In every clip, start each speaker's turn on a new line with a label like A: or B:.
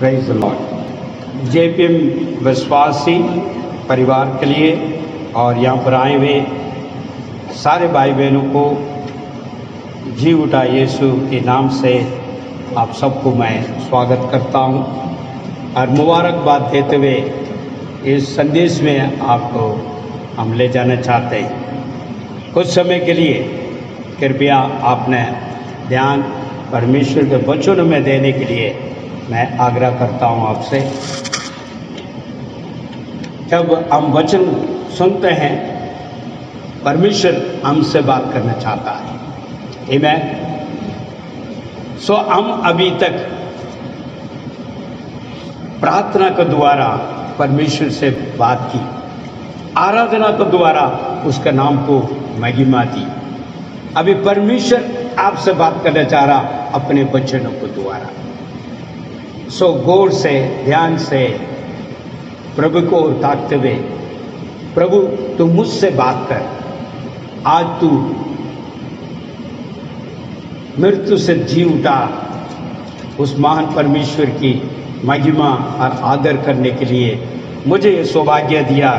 A: Praise the Lord. JPM विश्वासी परिवार के लिए और यहाँ पर आए हुए सारे भाई बहनों को जी उठा यीशु के नाम से आप सबको मैं स्वागत करता हूँ और मुबारकबाद देते हुए इस संदेश में आपको हम ले जाना चाहते हैं। कुछ समय के लिए कृपया आपने ध्यान परमेश्वर के वचनों में देने के लिए मैं आग्रह करता हूं आपसे। जब हम वचन सुनते हैं परमेश्वर हमसे बात करना चाहता है। आमीन। सो हम अभी तक प्रार्थना के द्वारा परमेश्वर से बात की, आराधना के द्वारा उसका नाम को महिमा दी। अभी परमेश्वर आपसे बात करना चाह रहा अपने वचनों के द्वारा। सो गौर से ध्यान से प्रभु को ताकते हुए, प्रभु तू मुझसे बात कर। आज तू मृत्यु से जी उठा, उस महान परमेश्वर की महिमा और आदर करने के लिए मुझे ये सौभाग्य दिया,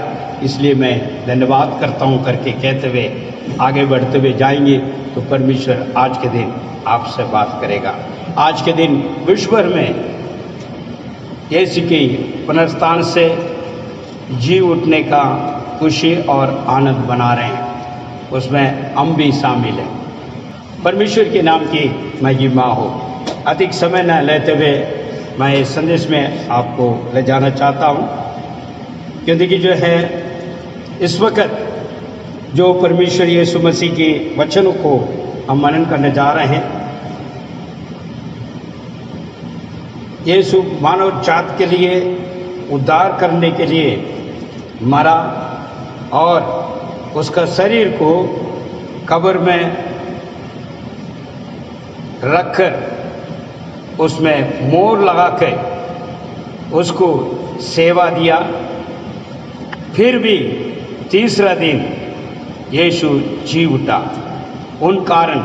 A: इसलिए मैं धन्यवाद करता हूँ करके कहते हुए आगे बढ़ते हुए जाएंगे। तो परमेश्वर आज के दिन आपसे बात करेगा। आज के दिन विश्व भर में यीशु की पुनरुत्थान से जी उठने का खुशी और आनंद मना रहे हैं, उसमें हम भी शामिल हैं। परमेश्वर के नाम की महिमा हो। अधिक समय न लेते हुए मैं इस संदेश में आपको ले जाना चाहता हूँ, क्योंकि जो है इस वक्त जो परमेश्वर यीशु मसीह के वचनों को हम मनन करने जा रहे हैं। यीशु मानव जात के लिए उद्धार करने के लिए मरा और उसका शरीर को कब्र में रखकर उसमें मोहर लगा के उसको सेवा दिया। फिर भी तीसरा दिन यीशु जी उठा। उन कारण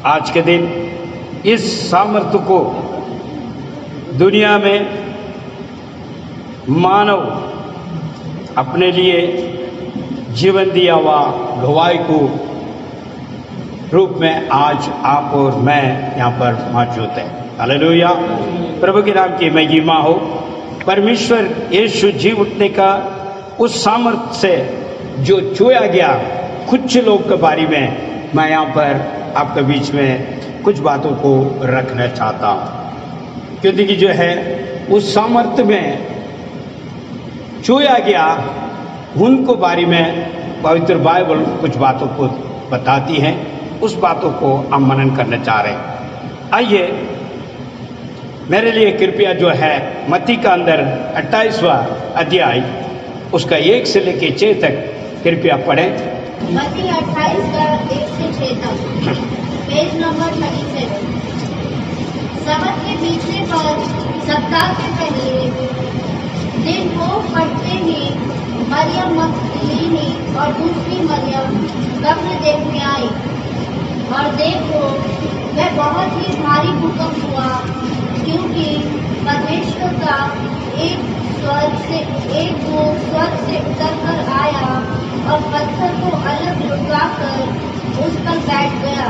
A: आज के दिन इस सामर्थ्य को दुनिया में मानव अपने लिए जीवन दिया हुआ गवाही को रूप में आज आप और मैं यहाँ पर मौजूद है। हालेलुया। प्रभु के नाम की महिमा हो। परमेश्वर यीशु जी उठने का उस सामर्थ्य से जो छुआ गया, कुछ लोग के बारे में मैं यहाँ पर आपके बीच में कुछ बातों को रखना चाहता हूँ, क्योंकि जो है उस सामर्थ्य में छुआ गया उनको बारे में पवित्र बाइबल कुछ बातों को बताती है। उस बातों को हम मनन करना चाह रहे हैं। आइए मेरे लिए कृपया जो है मत्ती का अंदर 28वां अध्याय उसका 1 से लेकर 6 तक कृपया पढ़ें।
B: मत्ती 28 का 1 से 6 तक, पेज नंबर 37। सबत के बीचने पर सप्ताह के पहले दिन को पढ़ते ही मरियम मगदलीनी और दूसरी मरियम कब्र देखने आई, और देखो वह बहुत ही भारी भूकंप हुआ, क्योंकि परमेश्वर का एक दूत स्वर्ग से उतर कर आया और पत्थर को अलग लुटवाकर उस पर बैठ गया।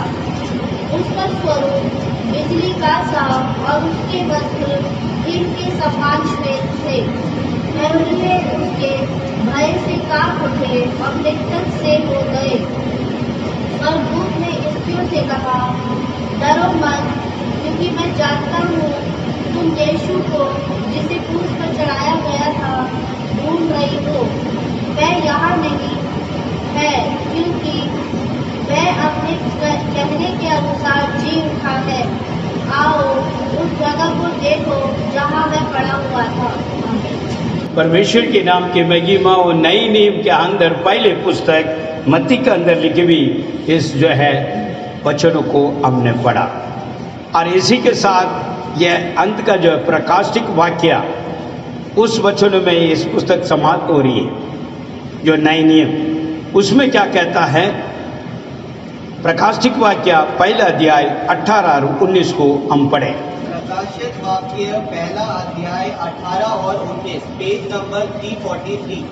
B: उसका स्वरूप बिजली का सा और उसके वस्त्र हिम के समान श्वेत थे। पहरुए उसके भय से कांप उठे और मृतक से हो गए। और दूत ने स्त्रियों से कहा, डरो मत, क्योंकि मैं जानता हूँ तुम यीशु को जिसे क्रूस पर चढ़ाया गया था ढूंढ रही हो। वह यहाँ नहीं है, क्योंकि वह अपने कहने के अनुसार जी उठा है। आओ उस जगह को देखो जहाँ वह पड़ा हुआ था।
A: परमेश्वर के नाम की महिमा और नई नियम के अंदर पहले पुस्तक मत्ती के अंदर लिखी हुई इस जो है वचनों को हमने पढ़ा, और इसी के साथ यह अंत का जो प्रकाशिक वाक्य उस वचनों में इस पुस्तक समाप्त हो रही है। जो नई नियम उसमें क्या कहता है, प्रकाशिक वाक्य पहला अध्याय 18 और 19 को हम पढ़ें।
C: प्रकाशित वाक्य पहला अध्याय 18 और 19, पेज नंबर 343।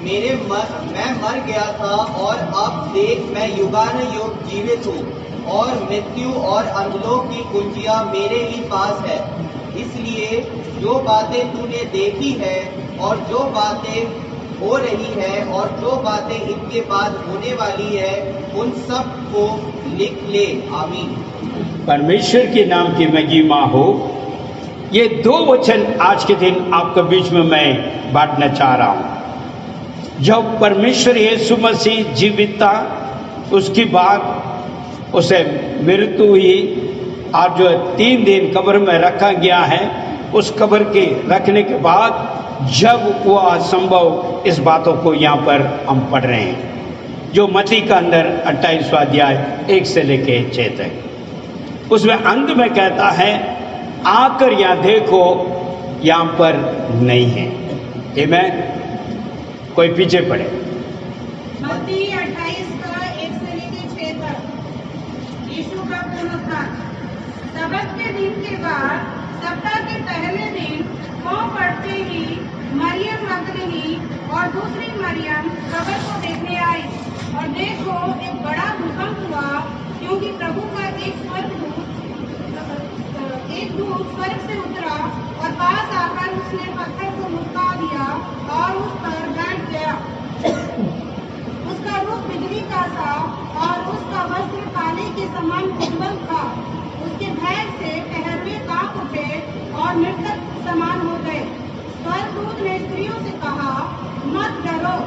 C: मैं मर गया था और अब देख मैं युगानुयुग जीवित हूँ और मृत्यु और अधोलोक की कुंजियां मेरे ही पास है। इसलिए जो बातें तूने देखी है और जो बातें हो रही है और जो बातें इनके बाद होने वाली है उन सब को लिख ले। आमीन।
A: परमेश्वर के नाम की महिमा हो। ये दो वचन आज के दिन आपके बीच में मैं बांटना चाह रहा हूं। जब परमेश्वर यीशु मसीह जीवित था, उसके बाद उसे मृत्यु हुई और जो 3 दिन कब्र में रखा गया है, उस कब्र के रखने के बाद जब वह संभव, इस बातों को यहाँ पर हम पढ़ रहे हैं जो मत्ती का अंदर 28वां अध्याय 1 से लेके 6 तक। उसमें अंत में कहता है, आकर यहाँ देखो, यहाँ पर नहीं है। आमीन। कोई पीछे पड़े।
D: मत्ती 28 का 1 से लेके 6 तक। यीशु का पुनरुत्थान। सबत के दिन के बाद सप्ताह के पहले दिन पाँव पड़ते ही मरियम मगदलीनी और दूसरी मरियम कब्र को देखने आई, और देखो एक बड़ा भूकंप हुआ, क्योंकि प्रभु का एक दूत स्वर्ग से उतरा और पास आकर उसने पत्थर को लुढ़का दिया और उस पर बैठ गया। उसका रूप बिजली का था और उसका वस्त्र काले के समान उज्ज्वल था। उसके भय से पहरुए कांप उठे और मृतक समान हो गए। स्वर्गदूत ने स्त्रियों से कहा, मत डरो,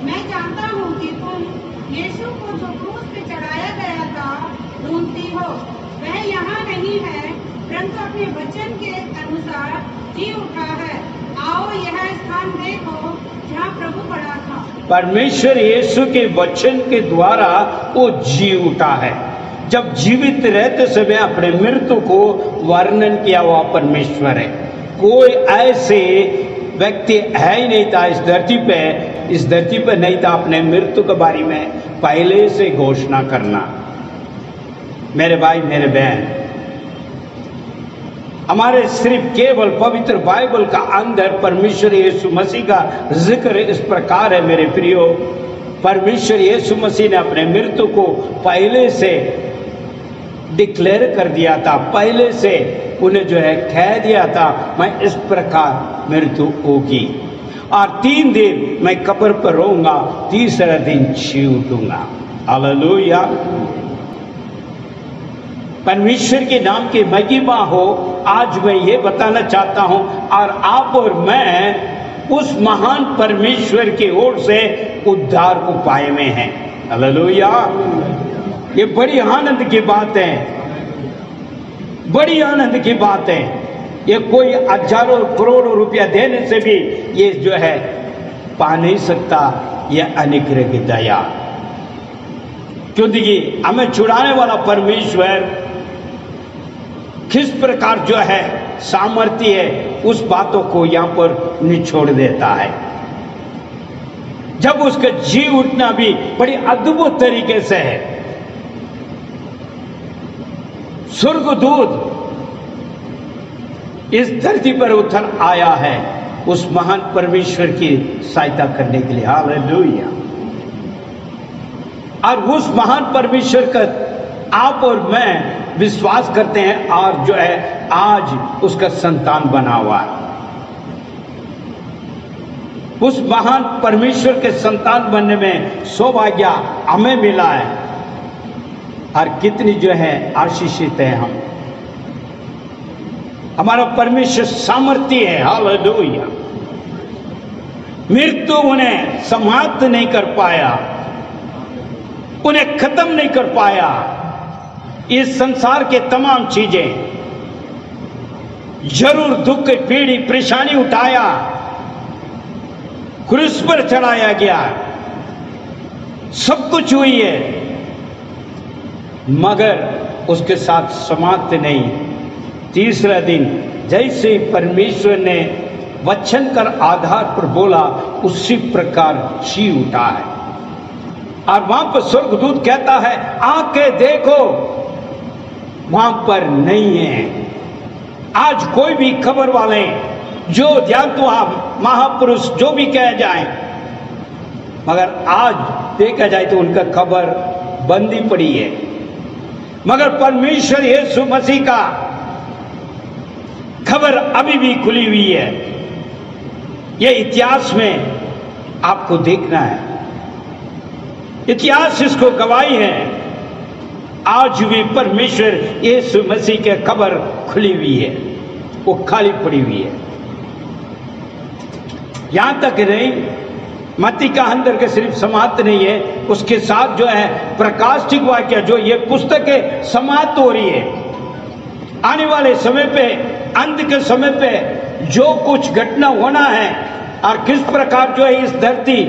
D: मैं जानता हूँ कि तुम यीशु को जो क्रूस पे चढ़ाया गया था ढूंढती हो। वह यहाँ नहीं है, परंतु अपने वचन के अनुसार जी उठा है। आओ यह स्थान देखो जहाँ प्रभु पड़ा था। परमेश्वर
A: यीशु के वचन के द्वारा वो जी उठा है। जब जीवित रहते समय अपने मृत्यु को वर्णन किया हुआ परमेश्वर है। कोई ऐसे व्यक्ति है ही नहीं था इस धरती पे नहीं था अपने मृत्यु के बारे में पहले से घोषणा करना। मेरे भाई मेरे बहन, हमारे सिर्फ केवल पवित्र बाइबल का अंदर परमेश्वर यीशु मसीह का जिक्र इस प्रकार है। मेरे प्रियो, परमेश्वर यीशु मसीह ने अपने मृत्यु को पहले से डिक्लेयर कर दिया था, पहले से उन्हें जो है कह दिया था, मैं इस प्रकार मृत्यु होगी और 3 दिन मैं कब्र पर रहूंगा, तीसरा दिन जी उठूंगा। हालेलुया। परमेश्वर के नाम की महिमा हो। आज मैं ये बताना चाहता हूं, और आप और मैं उस महान परमेश्वर की ओर से उद्धार को पाए में हैं। हालेलुया। ये बड़ी आनंद की बात है, बड़ी आनंद की बात है। ये कोई हजारों करोड़ों रुपया देने से भी ये जो है पा नहीं सकता, यह अनुग्रह की दया। क्योंकि हमें छुड़ाने वाला परमेश्वर किस प्रकार जो है सामर्थ्य है, उस बातों को यहाँ पर निचोड़ देता है। जब उसका जी उठना भी बड़ी अद्भुत तरीके से है। स्वर्गदूत इस धरती पर उतर आया है उस महान परमेश्वर की सहायता करने के लिए। हालेलुया। और उस महान परमेश्वर का आप और मैं विश्वास करते हैं, और जो है आज उसका संतान बना हुआ है। उस महान परमेश्वर के संतान बनने में सौभाग्य हमें मिला है, और कितनी जो है आशीषित है हम। हमारा परमेश्वर सामर्थ्य है। हालेलुया। मृत्यु उन्हें समाप्त नहीं कर पाया, उन्हें खत्म नहीं कर पाया। इस संसार के तमाम चीजें जरूर दुख की पीड़ी परेशानी उठाया, क्रूस पर चढ़ाया गया, सब कुछ हुई है, मगर उसके साथ समाप्त नहीं। तीसरा दिन जैसे परमेश्वर ने वचन कर आधार पर बोला, उसी प्रकार जी उठा है। और वहां पर स्वर्गदूत कहता है, आके देखो, वहां पर नहीं है। आज कोई भी खबर वाले जो ध्यानत्वा महापुरुष जो भी कह जाए, मगर आज देखा जाए तो उनका खबर बंदी पड़ी है। मगर परमेश्वर यीशु मसीह का खबर अभी भी खुली हुई है। यह इतिहास में आपको देखना है, इतिहास इसको गवाही है। आज भी परमेश्वर यीशु मसीह के खबर खुली हुई है, वो खाली पड़ी हुई है। यहां तक नहीं, मत्ती का अंदर के सिर्फ समाप्त नहीं है, उसके साथ जो है प्रकाशिक वाक्य जो ये पुस्तकें समाप्त हो रही है। आने वाले समय पे, अंत के समय पे जो कुछ घटना होना है और किस प्रकार जो है इस धरती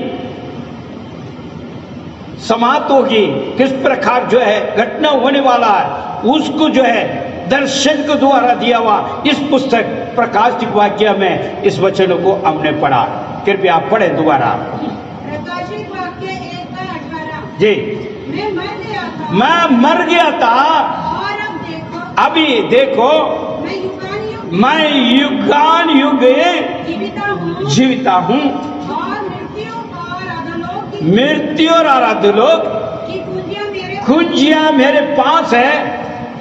A: समाप्त होगी, किस प्रकार जो है घटना होने वाला है, उसको जो है दर्शन के द्वारा दिया हुआ इस पुस्तक प्रकाशिक वाक्य में इस वचनों को हमने पढ़ा। कृपया आप पढ़े दोबारा।
D: प्रकाशिक वाक्य 1:18।
A: जी,
D: मैं मर गया था और अब देखो,
A: अभी देखो मैं युगान युग जीविता हूँ
D: और
A: मृत्यु और अधोलोक
D: की
A: कुंजियां मेरे पास है।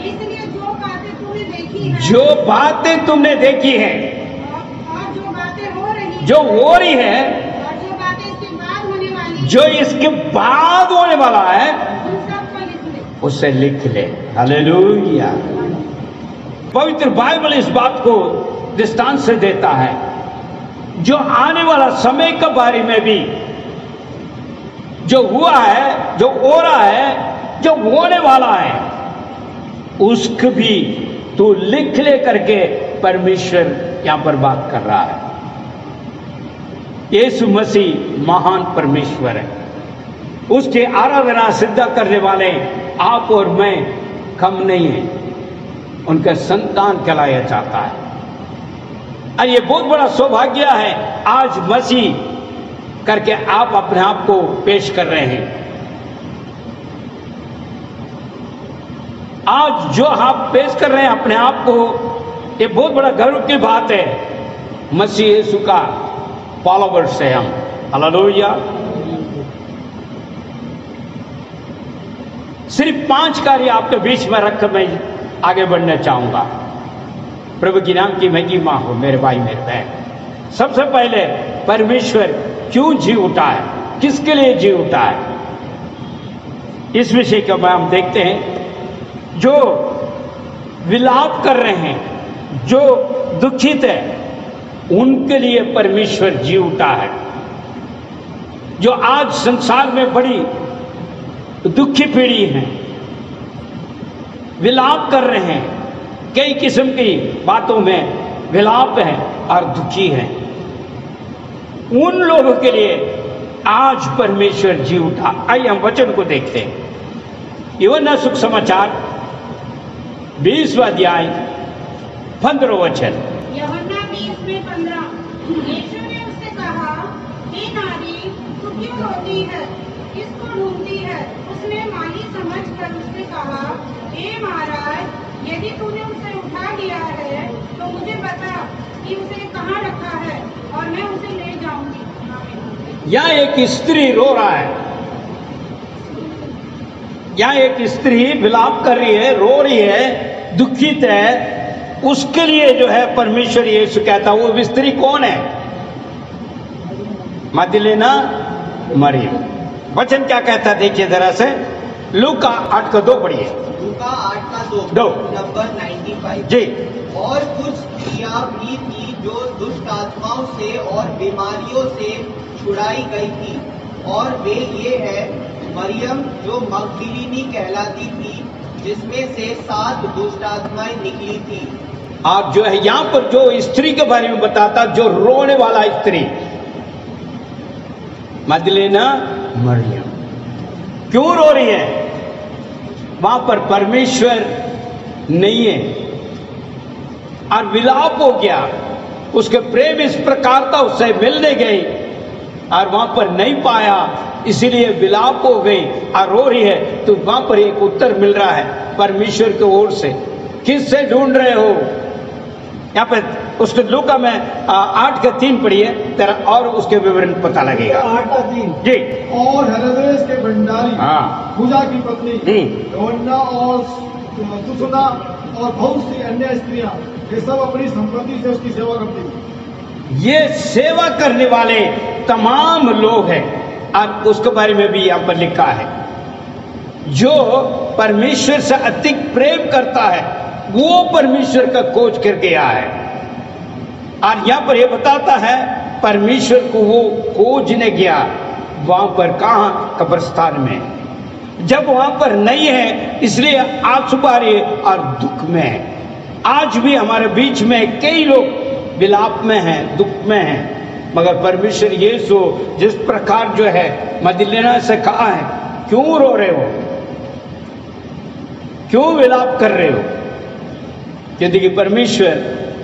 D: इसलिए
A: जो बातें तुमने देखी है,
D: और
A: जो हो रही है,
D: और जो बातें इसके बाद होने वाली,
A: जो इसके बाद होने वाला है,
D: उन सब को लिख ले।
A: उसे लिख ले। हालेलुया। पवित्र बाइबल इस बात को दृष्टांत से देता है, जो आने वाला समय के बारे में भी, जो हुआ है, जो हो रहा है, जो होने वाला है, उसको भी तू लिख ले करके परमेश्वर यहां पर बात कर रहा है। यीशु मसीह महान परमेश्वर है, उसके आराधना सिद्ध करने वाले आप और मैं कम नहीं है, उनका संतान कहलाया जाता है। और ये बहुत बड़ा सौभाग्य है आज मसीह करके आप अपने आप को पेश कर रहे हैं। आज जो आप पेश कर रहे हैं अपने आप को, ये बहुत बड़ा गर्व की बात है। मसीह यीशु का फॉलोवर्स है हम। हालेलुया। सिर्फ 5 कार्य आपके बीच में रख मैं आगे बढ़ना चाहूंगा। प्रभु की नाम की महिमा हो मेरे भाई मेरे बहन। सबसे पहले परमेश्वर क्यों जी उठा है, किसके लिए जी उठा है, इस विषय को हम देखते हैं। जो विलाप कर रहे हैं, जो दुखित है, उनके लिए परमेश्वर जी उठा है। जो आज संसार में बड़ी दुखी पीढ़ी है, विलाप कर रहे हैं, कई किस्म की बातों में विलाप है और दुखी है, उन लोगों के लिए आज परमेश्वर जी उठा। आइए हम वचन को देखते हैं। यूहन्ना सुख समाचार 20वां अध्याय 15 वचन।
D: यूहन्ना 20:15। यीशु ने उससे कहा, हे नारी, तू क्यों रोती है, किसको ढूंढती है? उसने माली समझकर उससे कहा, हे महाराज, यदि तूने उसे उठा लिया है तो मुझे बता कि उसे कहाँ रखा है और मैं उसे ले जाऊंगी।
A: यहाँ एक स्त्री रो रहा है, यहाँ एक स्त्री विलाप कर रही है, रो रही है, दुखित है। उसके लिए जो है परमेश्वर यीशु कहता है, वो स्त्री कौन है? मदलेना मरियम। वचन क्या कहता है देखिए जरा से, लूका 8:2 पढ़िए।
C: लूका 8:2 नंबर 95
A: जी।
C: और कुछ स्त्रियां भी थी जो दुष्ट आत्माओं से और बीमारियों से छुड़ाई गई थी, और वे ये है मरियम जो मगदलीनी कहलाती थी, जिसमें से 7 दुष्ट आत्माएं निकली थी।
A: आप जो है यहां पर जो स्त्री के बारे में बताता, जो रोने वाला स्त्री, मदलेना मरियम क्यों रो रही है? वहां पर परमेश्वर नहीं है और विलाप हो गया। उसके प्रेम इस प्रकार था, उससे मिलने गई और वहां पर नहीं पाया, इसीलिए विलाप हो गई और रो रही है। तो वहां पर एक उत्तर मिल रहा है परमेश्वर की ओर से, किससे ढूंढ रहे हो? यहाँ पे उसके लूका में 8:3 पढ़िए तेरा और उसके विवरण पता लगेगा।
E: 8:3
A: जी।
E: और हेरोदेस के भंडारी
A: हाँ।
E: पूजा की पत्नी योहन्ना और सुसुना और बहुत सी अन्य स्त्रियां, ये सब अपनी संपत्ति से उसकी सेवा करती थी।
A: ये सेवा करने वाले तमाम लोग हैं और उसके बारे में भी यहाँ पर लिखा है, जो परमेश्वर से अधिक प्रेम करता है वो परमेश्वर का खोज करके आया है। और यहाँ पर ये बताता है परमेश्वर को वो खोजने गया, वहां पर कहाँ? कब्रिस्तान में। जब वहां पर नहीं है इसलिए आंसू बारी और दुख में है। आज भी हमारे बीच में कई लोग विलाप में हैं, दुख में हैं, मगर परमेश्वर यीशु जिस प्रकार जो है मदीना से कहा है, क्यों रो रहे हो, क्यों विलाप कर रहे हो? क्योंकि परमेश्वर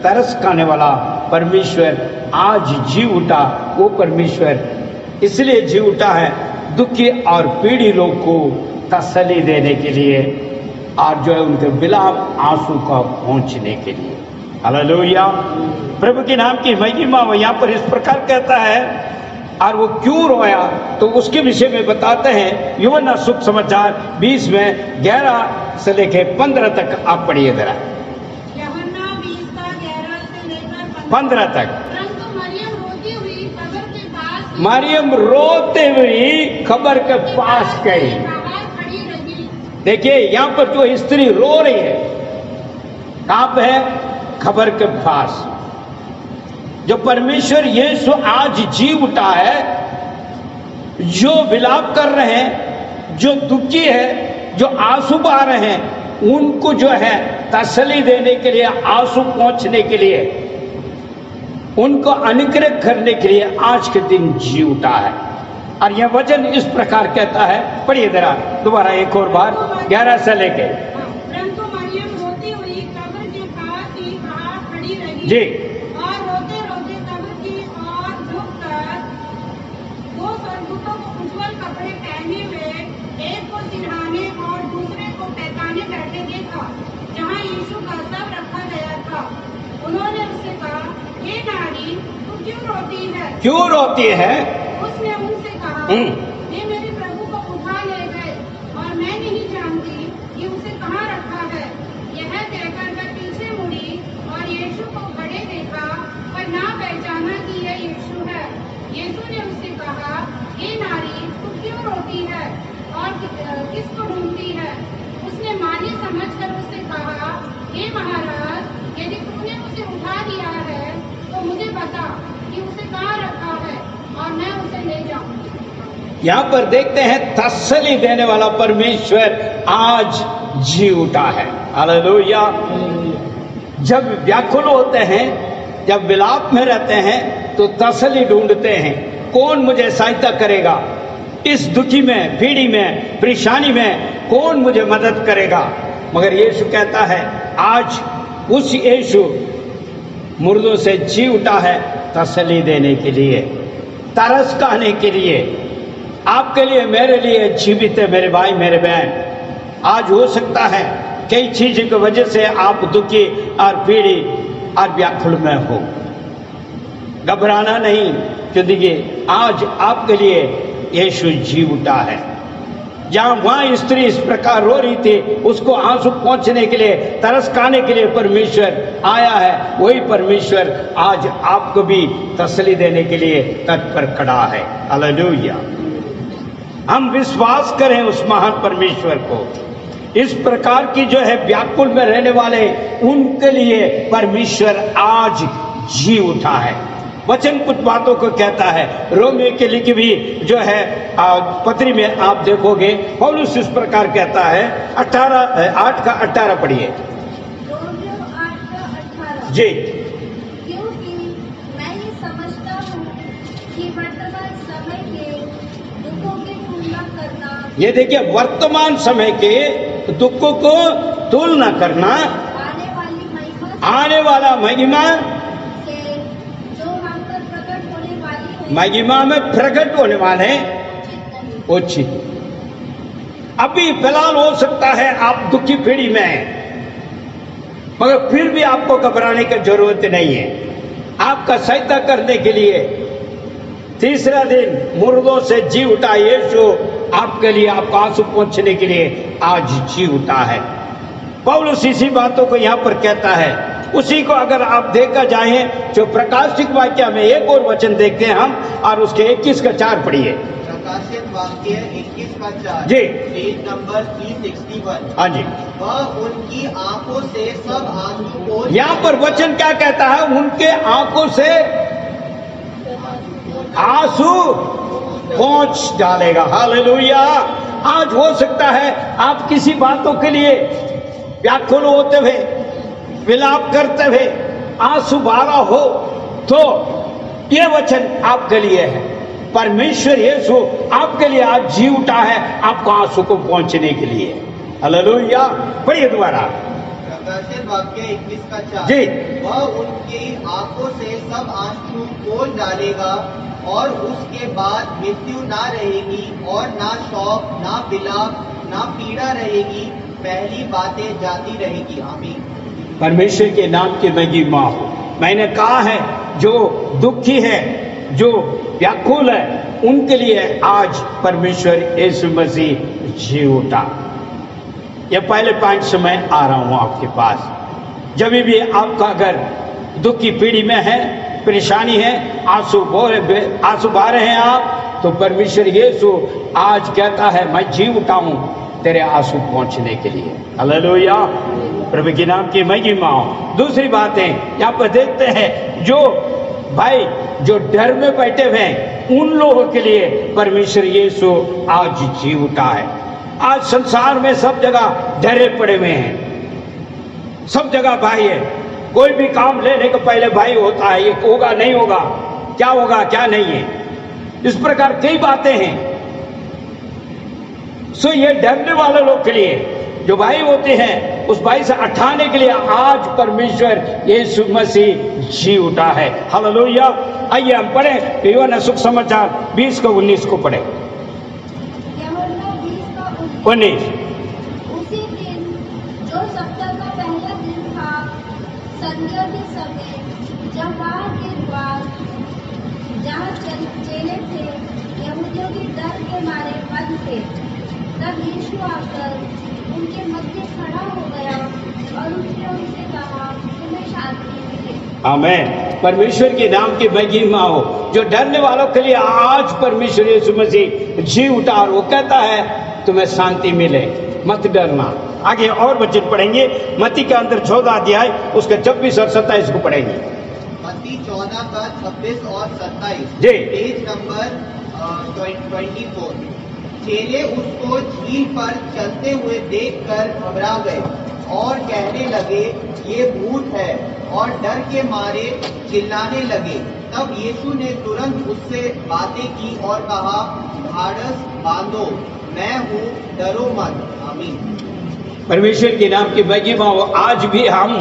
A: तरस खाने वाला परमेश्वर आज जी उठा। वो परमेश्वर इसलिए जी उठा है दुखी और पीड़ित लोग को तसल्ली देने के लिए और जो है उनके विलाप आंसू का पहुंचने के लिए। हालेलुया, प्रभु के नाम की महिमा। वो यहाँ पर इस प्रकार कहता है और वो क्यों रोया तो उसके विषय में बताते हैं यूहन्ना शुभ समाचार 20 में 11 से लेके 15 तक आप पढ़िए जरा।
D: यूहन्ना 20 का 11 से लेकर
A: 15 तक।
D: परंतु मरियम रोती हुई कब्र के पास
A: मरियम रोते हुई खबर के पास गई।
D: बाहर खड़ी रही।
A: देखिए यहाँ पर जो स्त्री रो रही है कहाँ पे है? खबर के पास। जो परमेश्वर यीशु आज जी उठा है, जो विलाप कर रहे हैं, जो दुखी है, जो आंसू बहा रहे हैं, उनको जो है तसल्ली देने के लिए, आंसू पहुंचने के लिए, उनको अनुग्रह करने के लिए आज के दिन जी उठा है। और यह वचन इस प्रकार कहता है, पढ़िए जरा दोबारा एक और बार 11 से लेके।
D: परंतु मरियम रोती हुई कब्र के पास ही बाहर खड़ी रही
A: जी।
D: और रोते रोते कब्र की ओर झुककर दो स्वर्गदूतों को उज्ज्वल कपड़े पहने हुए, एक को सिरहाने और दूसरे को पैताने बैठे देखा, जहाँ यीशु का शव रखा गया था। उन्होंने उससे कहा, हे नारी, तू क्यों रोती है?
A: क्यों रोती है?
D: उसने उनसे कहा, वे मेरे प्रभु को उठा ले गए और मैं नहीं जानती कि उसे कहाँ रखा है। यह कहकर मैं पीछे मुड़ी और यीशु को खड़े देखा, पर ना पहचाना कि यह यीशु है। यीशु ने उससे कहा, हे नारी, तू क्यों रोती है और किसको ढूंढती है? उसने माली समझकर उससे कहा, हे महाराज, यदि तूने उसे उठा लिया है तो मुझे बता कि उसे कहाँ रखा है और मैं उसे ले जाऊंगी।
A: यहाँ पर देखते हैं तसल्ली देने वाला परमेश्वर आज जी उठा है। हालेलुया। जब व्याकुल होते हैं, जब विलाप में रहते हैं तो तसल्ली ढूंढते हैं, कौन मुझे सहायता करेगा इस दुखी में, पीड़ी में, परेशानी में, कौन मुझे मदद करेगा? मगर यीशु कहता है आज उस यीशु मुर्दों से जी उठा है तसल्ली देने के लिए, तरस खाने के लिए, आपके लिए, मेरे लिए जीवित है। मेरे भाई, मेरे बहन, आज हो सकता है कई चीजों की वजह से आप दुखी और पीड़ित और व्याकुल में हो। घबराना नहीं, क्योंकि आज आपके लिए यीशु जी उठा है। जहां वहां स्त्री इस प्रकार रो रही थी, उसको आंसू पहुंचने के लिए, तरस खाने के लिए परमेश्वर आया है। वही परमेश्वर आज आपको भी तसल्ली देने के लिए तत्पर खड़ा है। हालेलुया। हम विश्वास करें उस महान परमेश्वर को। इस प्रकार की जो है व्याकुल में रहने वाले, उनके लिए परमेश्वर आज जी उठा है। वचन कुछ बातों को कहता है। रोमियो के लिखी भी जो है पत्री में आप देखोगे, पौलुस इस प्रकार कहता है 8 का 18 पढ़िए।
B: रोमियो 8 का 18।
A: जी।
B: क्योंकि मैं ये समझता हूँ कि वर्तमान समय के दुखों की तुलना करना,
A: ये देखिए, वर्तमान समय के दुखों को तुलना करना
B: आने वाली महिमा
A: आने वाला महिमा
B: से जो हम पर प्रकट होने वाली है,
A: महिमा में प्रकट होने वाले
B: उचित नहीं।
A: उचित। अभी फिलहाल हो सकता है आप दुखी पीड़ी में हैं, मगर फिर भी आपको घबराने की जरूरत नहीं है। आपका सहायता करने के लिए तीसरा दिन मुर्दों से जी उठा यीशु आपके लिए, आपको आंसू पहुंचने के लिए आज जी उठा है। पौलुस इसी बातों को यहाँ पर कहता है। उसी को अगर आप देखा जाए जो प्रकाशित वाक्य में एक और वचन देखते हैं हम, और उसके 21 का 4 पढ़िए।
C: प्रकाशित वाक्य 21 का 4
A: जी।
C: Page number 361।
A: हाँ जी,
C: वह उनकी आंखों से सब आंसू को,
A: यहाँ पर वचन क्या कहता है? उनके आंखों से आंसू पहुंच डालेगा। हालेलुया। आज हो सकता है आप किसी बातों के लिए व्याकुल होते हुए, विलाप करते हुए आंसू बहा हो, तो ये वचन आपके लिए है। परमेश्वर यीशु आपके लिए आज जी उठा है, आपको आंसू को पहुंचने के लिए। हालेलुया। पढ़िए दोबारा।
C: प्रकाशित वाक्य 21 का 4
A: जी।
C: वह उनकी आंखों से सब आंसू पोंछ डालेगा और उसके बाद मृत्यु ना रहेगी और ना शोक, ना विलाप, ना पीड़ा रहेगी, पहली बातें जाती रहेगी। आमीन।
A: परमेश्वर के नाम की महिमा हो। मैंने कहा है जो दुखी है, जो व्याकुल है, उनके लिए आज परमेश्वर यीशु मसीह जी उठा। ये पहले पॉइंट से मैं आ रहा हूं आपके पास। जब भी आपका अगर दुख की पीढ़ी में है, परेशानी है, आंसू बहा रहे हैं आप, तो परमेश्वर यीशु आज कहता है मैं जी उठा हूं तेरे आंसू पहुंचने के लिए। हालेलुया। प्रभु के नाम की महिमा हो। दूसरी बात है, यहाँ पर देखते हैं जो भाई जो डर में बैठे हुए हैं, उन लोगों के लिए परमेश्वर यीशु आज जी उठा है। आज संसार में सब जगह डरे पड़े हुए हैं, सब जगह भाई है। कोई भी काम लेने के पहले भाई होता है, ये होगा नहीं होगा, क्या होगा क्या नहीं है, इस प्रकार कई बातें हैं। सो ये डरने वाले लोग के लिए जो भाई होते हैं, उस भाई से हटाने के लिए आज परमेश्वर यीशु मसीह जी उठा है। हालेलुया। आइए हम पढ़े यूहन्ना सुख समाचार 20 को 19 को पढ़े।
B: यूहन्ना 20 का
A: 19।
B: उसी दिन जो सप्ताह का पहला दिन था, संध्या के समय, जब बाहर के द्वार जहाँ चेले थे यहूदियों के डर के मारे बंद थे, तब यीशु आकर उनके मध्य खड़ा हो गया और उसने उनसे कहा, तुम्हें शांति मिले।
A: आमीन। परमेश्वर के नाम की महिमा हो। जो डरने वालों के लिए आज परमेश्वर यीशु मसीह जी उठा और वो कहता है तुम्हें शांति मिले, मत डरना। आगे और वचन पढ़ेंगे। मत्ती के अंदर 14 अध्याय उसके 26 और 27 को पढ़ेंगे।
C: मत्ती 14 का 26 और 27
A: जी।
C: Page number 24। चेले उसको झील पर चलते हुए देखकर घबरा गए और कहने लगे ये भूत है, और डर के मारे चिल्लाने लगे। तब यीशु ने तुरंत उससे बातें की और कहा, ढाढ़स बांधो, मैं हूँ, डरो मत। आमीन।
A: परमेश्वर के नाम की महिमा हो। आज भी हम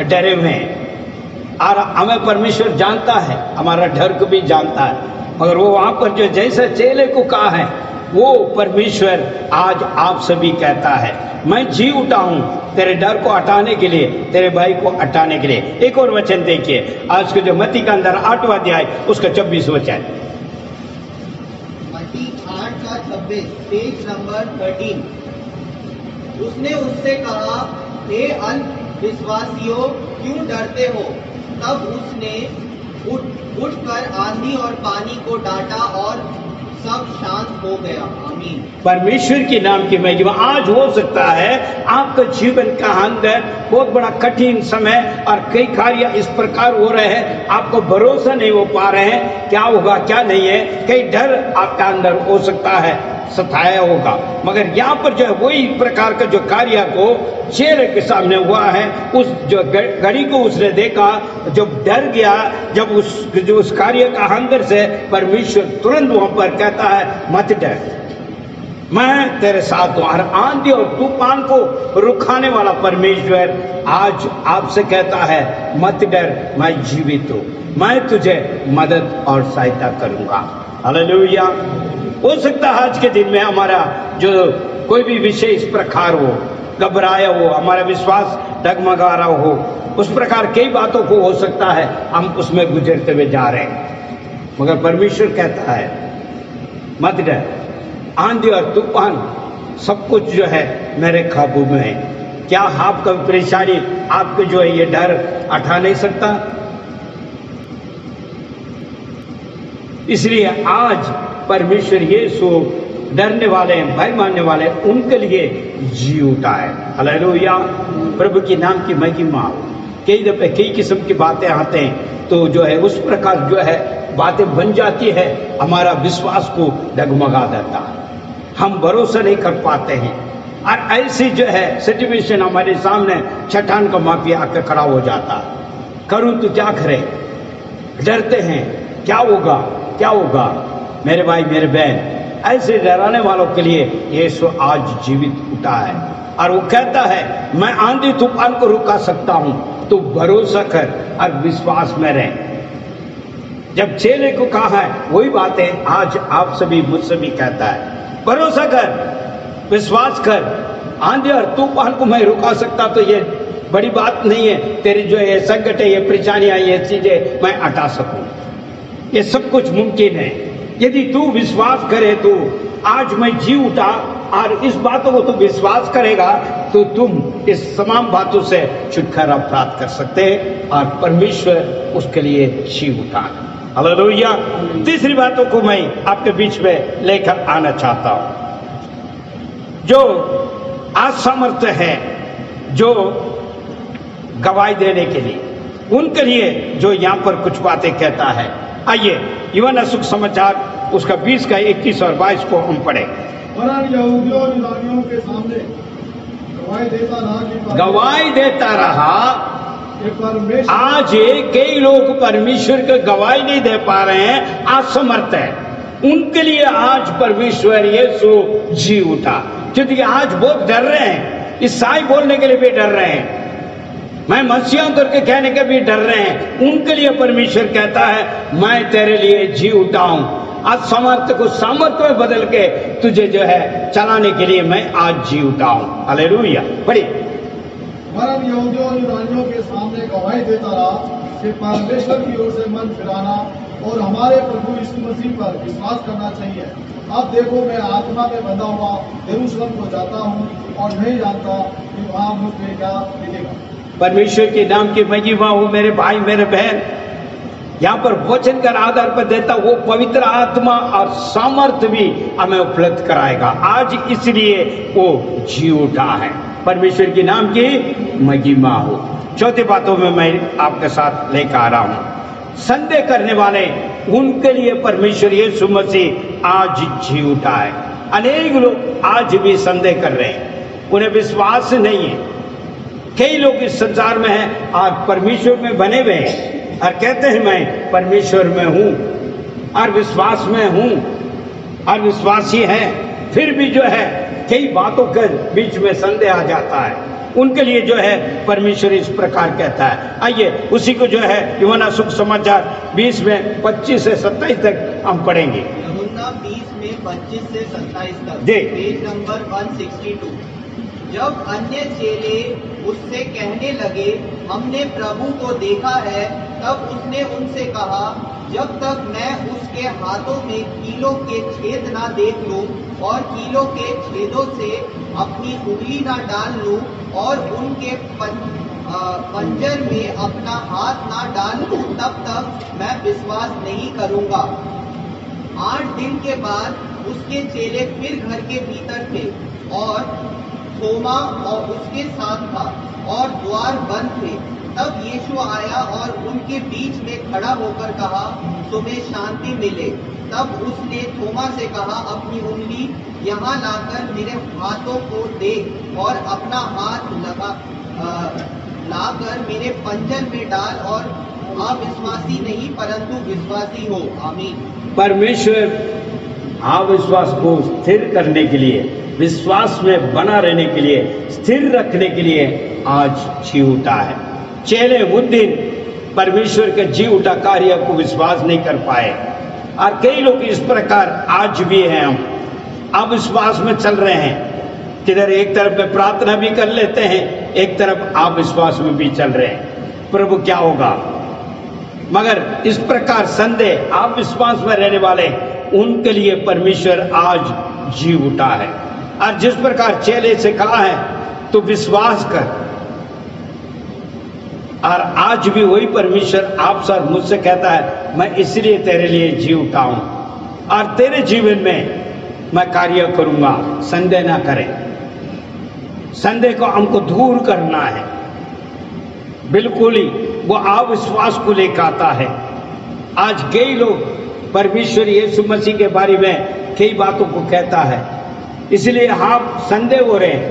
A: डरे हुए हैं और हमें परमेश्वर जानता है, हमारा डर को भी जानता है, मगर वो वहां पर जो जैसे चेले को कहा है, वो परमेश्वर आज आप सभी कहता है मैं जी उठा हूं तेरे डर को हटाने के लिए, तेरे भाई को हटाने के लिए। एक और वचन देखिए आज के जो मत्ती के अंदर 8वां अध्याय उसका 26 वचन।
C: मत्ती 8 का 26 पेज नंबर 13। उसने उससे कहा, हे अल्पविश्वासियों, क्यों डरते हो? तब उसने उठकर आंधी और पानी को डांटा और सब शांत हो गया। आमीन।
A: परमेश्वर के नाम की महिमा। आज हो सकता है आपका जीवन का अंदर बहुत बड़ा कठिन समय और कई कार्य इस प्रकार हो रहे हैं, आपको भरोसा नहीं हो पा रहे हैं क्या होगा क्या नहीं है, कई डर आपका अंदर हो सकता है सताया होगा, मगर यहाँ पर जो है वही प्रकार का जो कार्य को चेहरे के सामने हुआ है, उस जो घड़ी को उसने देखा, जब डर गया, जब उस कार्य का अंदर से परमेश्वर तुरंत वहां पर कहता है मत डर, मैं तेरे साथ हूं। और आंधी और तूफान को रुखाने वाला परमेश्वर आज आपसे कहता है मत डर, मैं जीवित हूं, मैं तुझे मदद और सहायता करूंगा। हालेलुया। हो सकता है आज के दिन में हमारा जो कोई भी विषय इस प्रकार हो, घबराया हो, हमारा विश्वास डगमगा रहा हो, उस प्रकार कई बातों को हो सकता है हम उसमें गुजरते हुए जा रहे हैं, मगर परमेश्वर कहता है मत डर, आंधी और तूफान सब कुछ जो है मेरे काबू में है। क्या आपका परेशानी आपके जो है ये डर हटा नहीं सकता? इसलिए आज परमेश्वर यीशु डरने वाले, भय मानने वाले उनके लिए जी उठा है। हालेलुया, प्रभु के नाम की महिमा। कई दफे कई किस्म की बातें आते हैं तो जो है उस प्रकार जो है बातें बन जाती है, हमारा विश्वास को डगमगा देता है, हम भरोसा नहीं कर पाते हैं और ऐसी जो है सिचुएशन हमारे सामने चट्टान का माफिया आकर खड़ा हो जाता है। करूं तो क्या करें, डरते हैं, क्या होगा क्या होगा। मेरे भाई मेरे बहन, ऐसे डराने वालों के लिए यीशु आज जीवित उठा है और वो कहता है मैं आंधी तूफान को रुका सकता हूं, तो भरोसा कर और विश्वास में रह। जब चेले को कहा है वही बातें आज आप सभी मुझसे भी कहता है, भरोसा कर, विश्वास कर, आंधी और तूफान को मैं रुका सकता, तो ये बड़ी बात नहीं है, तेरी जो ये संकट है, ये परेशानियां, ये चीजें मैं हटा सकूं, ये सब कुछ मुमकिन है यदि तू विश्वास करे। तो आज मैं जी उठा और इस बातों को तू विश्वास करेगा तो तुम इस तमाम बातों से छुटकारा प्राप्त कर सकते हैं और परमेश्वर उसके लिए जी उठा। हालेलुया। तीसरी बातों को मैं आपके बीच में लेकर आना चाहता हूं, जो असमर्थ है, जो गवाही देने के लिए, उनके लिए जो यहां पर कुछ बातें कहता है। आइए यूहन्ना सुसमाचार उसका 20 का 21 और 22 को हम पढ़े।
E: वरन यहूदियों और यूनानियों के सामने
A: गवाही देता रहा
E: कि परमेश्वर,
A: आज कई लोग परमेश्वर के गवाही नहीं दे पा रहे हैं, असमर्थ है, उनके लिए आज परमेश्वर यीशु जी उठा। क्योंकि आज बहुत डर रहे हैं, ईसाई बोलने के लिए भी डर रहे हैं, मैं मसीहा करके कहने के भी डर रहे हैं, उनके लिए परमेश्वर कहता है मैं तेरे लिए जी उठा हूं। असमर्थ को सामर्थ्य में बदल के तुझे जो है चलाने के लिए मैं आज जी उठा हूं। हालेलुया। पढ़िए।
E: वरन यहूदियों और यूनानियों के सामने गवाही देता रहा कि परमेश्वर की ओर से मन फिराना और हमारे प्रभु यीशु मसीह पर विश्वास करना चाहिए। अब देखो मैं आत्मा में बंधा हुआ यरूशलेम को जाता हूँ और नहीं जानता कि वहाँ मुझ में क्या मिलेगा।
A: परमेश्वर के नाम की महिमा हो मेरे भाई मेरे बहन, यहाँ पर वचन का आधार पर देता वो पवित्र आत्मा और सामर्थ्य भी हमें उपलब्ध कराएगा आज, इसलिए वो जी उठा है। परमेश्वर के नाम की महिमा हो। चौथी बातों में मैं आपके साथ लेकर आ रहा हूँ, संदेह करने वाले उनके लिए परमेश्वर यीशु मसीह आज जी उठा है। अनेक लोग आज भी संदेह कर रहे हैं, उन्हें विश्वास नहीं है। कई लोग इस संसार में हैं और परमेश्वर में बने हुए हैं और कहते हैं मैं परमेश्वर में हूं और विश्वास में हूं और विश्वासी है, फिर भी जो है कई बातों के बीच में संदेह आ जाता है। उनके लिए जो है परमेश्वर इस प्रकार कहता है। आइए उसी को जो है यूहन्ना सुसमाचार 20 में 25 से 27 तक हम पढ़ेंगे।
C: यूहन्ना 20 में 25 से 27 तक,
A: जी।
C: Page number 162। जब अन्य चेले उससे कहने लगे हमने प्रभु को देखा है, तब उसने उनसे कहा जब तक मैं उसके हाथों में कीलों के छेद ना देख लूं और कीलों के छेदों से अपनी उंगली ना डाल लूं और उनके पंजर में अपना हाथ ना डाल लूं, तब तक मैं विश्वास नहीं करूंगा। 8 दिन के बाद उसके चेले फिर घर के भीतर थे और थोमा और उसके साथ था और द्वार बंद थे। तब यीशु आया और उनके बीच में खड़ा होकर कहा तुम्हें शांति मिले। तब उसने थोमा से कहा अपनी उंगली यहाँ लाकर मेरे हाथों को देख और अपना हाथ लाकर मेरे पंजर में डाल और अविश्वासी नहीं परंतु विश्वासी हो। आमीन।
A: परमेश्वर अविश्वास को स्थिर करने के लिए, विश्वास में बना रहने के लिए, स्थिर रखने के लिए आज जी उठा है। चेले उस दिन परमेश्वर के जी उठा कार्य को विश्वास नहीं कर पाए और कई लोग इस प्रकार आज भी हैं, हम अविश्वास में चल रहे हैं। किधर एक तरफ में प्रार्थना भी कर लेते हैं, एक तरफ आप विश्वास में भी चल रहे हैं, प्रभु क्या होगा? मगर इस प्रकार संदेह आप विश्वास में रहने वाले, उनके लिए परमेश्वर आज जी उठा है। और जिस प्रकार चेले से कहा है तो विश्वास कर, और आज भी वही परमेश्वर आपसे और मुझसे कहता है, मैं इसलिए तेरे लिए जी उठा हूं और तेरे जीवन में मैं कार्य करूंगा। संदेह ना करें, संदेह को हमको दूर करना है। बिल्कुल ही वो अविश्वास को लेकर आता है। आज कई लोग परमेश्वर यीशु मसीह के बारे में कई बातों को कहता है, इसलिए आप संदेह हो रहे हैं,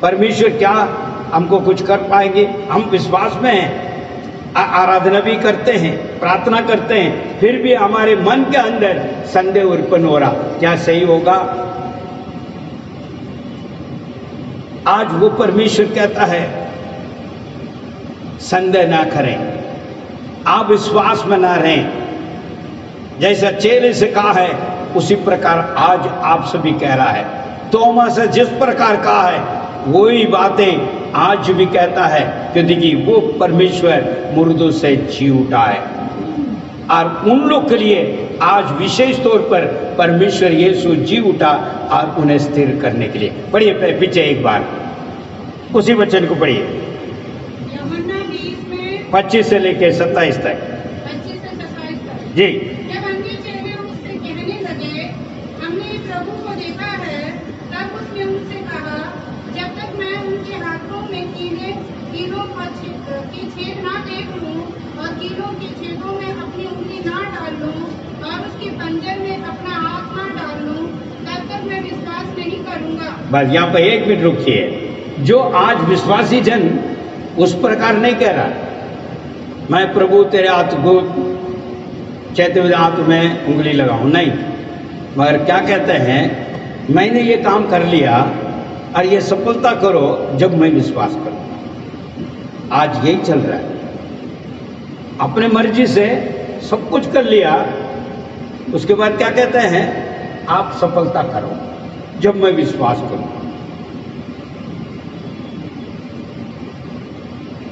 A: परमेश्वर क्या हमको कुछ कर पाएंगे? हम विश्वास में हैं, आराधना भी करते हैं, प्रार्थना करते हैं, फिर भी हमारे मन के अंदर संदेह उत्पन्न हो रहा, क्या सही होगा? आज वो परमेश्वर कहता है संदेह ना करें, आप विश्वास में ना रहें। जैसा चेले से कहा है उसी प्रकार आज आपसे भी कह रहा है। तोमा से जिस प्रकार कहा है वही बातें आज भी कहता है, क्योंकि वो परमेश्वर मुर्दों से जी उठा है। और उन लोग के लिए आज विशेष तौर पर परमेश्वर यीशु जी उठा और उन्हें स्थिर करने के लिए। पढ़िए पीछे एक बार उसी वचन को पढ़िए,
D: यूहन्ना 20 में
A: 25 से लेकर 27 तक।
D: 25 से 27 तक।
A: जी,
D: जब अन्य चेले उससे कहने लगे, हमने प्रभु को देखा है, तब उसने उनसे कहा, जब तक मैं उनके हाथों में कीलों की छेद ना देख लूं और कीलों के छेदों में अपनी उंगली ना डाल लूं और उसके पंजर में अपना हाथ ना डाल लूं, तब तक मैं विश्वास नहीं करूंगा।
A: बस यहाँ पर 1 मिनट रुकिए। जो आज विश्वासी जन उस प्रकार नहीं कह रहा, मैं प्रभु तेरे हाथ को चैते हुए हाथ में उंगली लगाऊं, नहीं, मगर क्या कहते हैं, मैंने ये काम कर लिया और ये सफलता करो जब मैं विश्वास करूं। आज यही चल रहा है, अपने मर्जी से सब कुछ कर लिया, उसके बाद क्या कहते हैं, आप सफलता करो जब मैं विश्वास करूं।